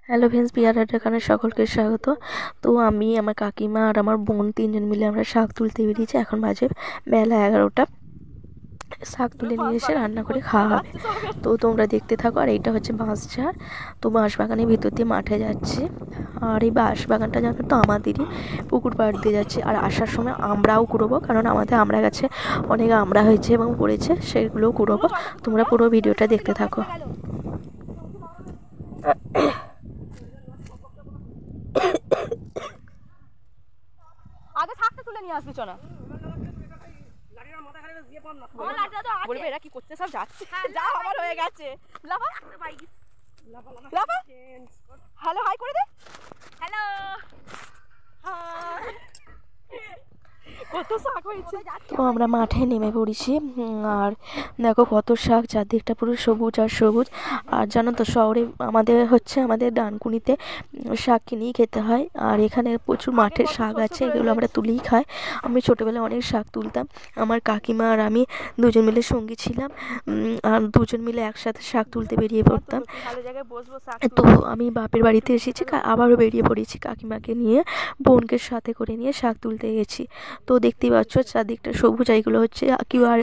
Hello friends, peer এখানে সকলকে স্বাগত। তো আমি, আমার কাকিমা আর আমার বোন তিনজন মিলে আমরা শাক তুলতে বেরিয়েছি। এখন বাজে বেলা 11টা। শাক তুলে নিয়ে এসে রান্না করে খাওয়া হবে। তো তোমরা দেখতে থাকো। আর এইটা হচ্ছে বাঁশঝাড়। তো বাঁশবাগানের ভিতর দিয়ে মাঠে যাচ্ছে। আর এই বাঁশবাগানটা জানো তো আমাদেরই, পুকুর পাড় দিয়ে যাচ্ছে। আর আসার সময় আমরাও কুড়োবো, কারণ আমাদের আমড়া গাছে অনেক আমড়া হয়েছে এবং পড়েছে, সেগুলোও কুড়োবো। তোমরা পুরো ভিডিওটা দেখতে থাকো। আগে শাকটা তুলে নিয়ে আসবি চনা। বলবে এরা কি করতে সব যাচ্ছে। যা আমার হয়ে গেছে। লাফা লাফা। হ্যালো হাই করে দে। Hello hi. কত শাক হয়েছে। তো আমরা মাঠে নেমে পড়েছি। আর দেখো কত শাক, চারদিকটা পুরো সবুজ আর সবুজ। আর জানো তো, শহরে আমাদের ডানকুনিতে শাক কিনেই খেতে হয়। আর এখানে প্রচুর মাঠের শাক আছে, এগুলো আমরা তুলেই খাই। আমি ছোটোবেলায় অনেক শাক তুলতাম। আমার কাকিমা আর আমি দুজন মিলে সঙ্গী ছিলাম। আর দুজন মিলে একসাথে শাক তুলতে বেরিয়ে পড়তাম। তো আমি বাপের বাড়িতে এসেছি, আবারও বেরিয়ে পড়েছি কাকিমাকে নিয়ে, বোনকে সাথে করে নিয়ে শাক তুলতে গেছি। তো দেখতেই পাচ্ছ চারদিকটা সবুজ। এগুলো হচ্ছে কি আর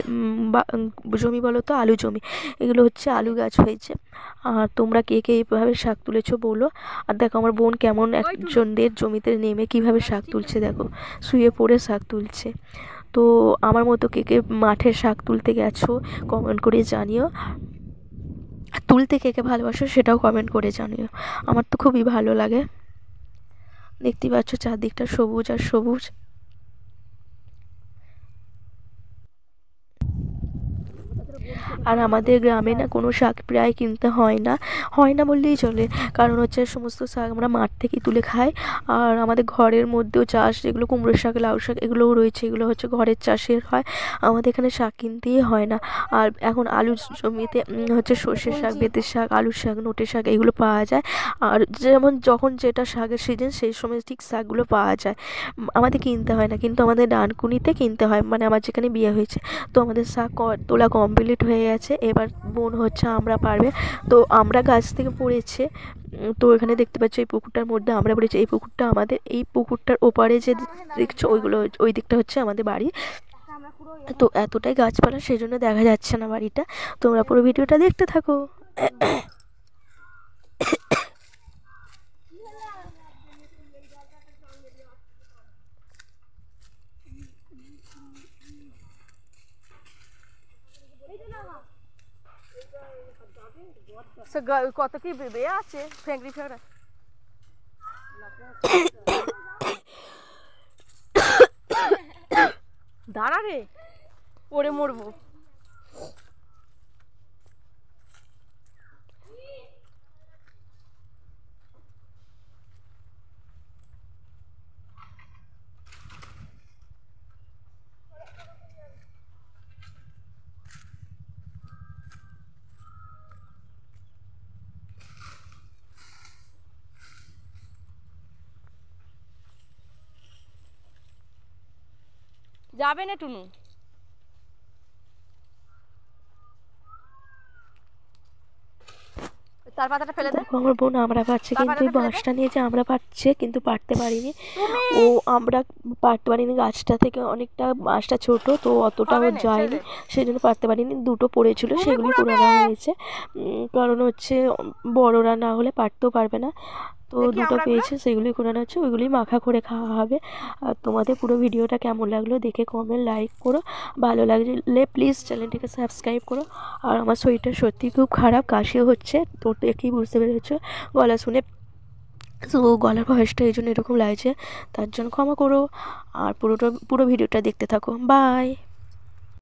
জমি বলো তো, আলু জমি। এগুলো হচ্ছে আলু গাছ হয়েছে। আর তোমরা কে কে এইভাবে শাক তুলেছো বলো। আর দেখো আমার বোন কেমন একজনদের জমিতে নেমে কিভাবে শাক তুলছে, দেখো শুয়ে পড়ে শাক তুলছে। তো আমার মতো কে কে মাঠে শাক তুলতে গেছো কমেন্ট করে জানিও। তুলতে কে কে ভালোবাসো সেটাও কমেন্ট করে জানিও। আমার তো খুবই ভালো লাগে। দেখতেই পাচ্ছ চারদিকটা সবুজ আর সবুজ। আর আমাদের গ্রামে না কোনো শাক প্রায় কিনতে হয় না বললেই চলে। কারণ হচ্ছে সমস্ত শাক আমরা মাঠ থেকেই তুলে খাই। আর আমাদের ঘরের মধ্যেও চাষ, যেগুলো কুমড়ো শাক, লাউ শাক, এগুলোও রয়েছে, এগুলো হচ্ছে ঘরের চাষের হয়। আমাদের এখানে শাক কিনতেই হয় না। আর এখন আলু জমিতে হচ্ছে সর্ষের শাক, বেতের শাক, আলুর শাক, নোটে শাক এগুলো পাওয়া যায়। আর যেমন যখন যেটা শাকের সিজন সেই সময় ঠিক শাকগুলো পাওয়া যায়, আমাদের কিনতে হয় না। কিন্তু আমাদের ডানকুনিতে কিনতে হয়, মানে আমার যেখানে বিয়ে হয়েছে। তো আমাদের শাক তোলা কমপ্লিট হয়ে গেছে। এবার বোন হচ্ছে আমরা পারবে। তো আমরা গাছ থেকে পড়েছে। তো এখানে দেখতে পাচ্ছ এই পুকুরটার মধ্যে আমরা পড়েছি। এই পুকুরটা আমাদের, এই পুকুরটার ওপারে যে দেখছো ওই দিকটা হচ্ছে আমাদের বাড়ি। তো এতটাই গাছপালা, সেই জন্য দেখা যাচ্ছে না বাড়িটা। তোমরা পুরো ভিডিওটা দেখতে থাকো। কত কি বেয়ে আছে ফেংরি ফেংরা। দাঁড়া রে, পড়ে মরবো। যাবে না টুনু। তার পাতাটা ফেলে দে। আমার বোন আমরা পাচ্ছে, কিন্তু ওই বাঁশটা নিয়ে যে আমরা পাচ্ছে, কিন্তু পারতে পারিনি। ও আমরা পারতে পারিনি, গাছটা থেকে অনেকটা বাঁশটা ছোট, তো অতটা ও যায়নি, সেই জন্য পারতে পারিনি। দুটো পড়েছিল, সেগুলি কুড়ানো হয়েছে। কারণ হচ্ছে বড়রা না হলে পারতেও পারবে না। তো দুটো পেয়েছে, সেগুলি কুড়ানো হচ্ছে, ওইগুলি মাখা করে খাওয়া হবে। আর তোমাদের পুরো ভিডিওটা কেমন লাগলো দেখে কমেন্ট, লাইক করো। ভালো লাগলে প্লিজ চ্যানেলটিকে সাবস্ক্রাইব করো। আর আমার শরীরটা সত্যি খুব খারাপ, কাশিও হচ্ছে, তো দেখেই বুঝতে পেরেছো গলা শুনে। তো গলার ভয়েসটা এই জন্য এরকম লাগছে, তার জন্য ক্ষমা করো। আর পুরো ভিডিওটা দেখতে থাকো। বাই।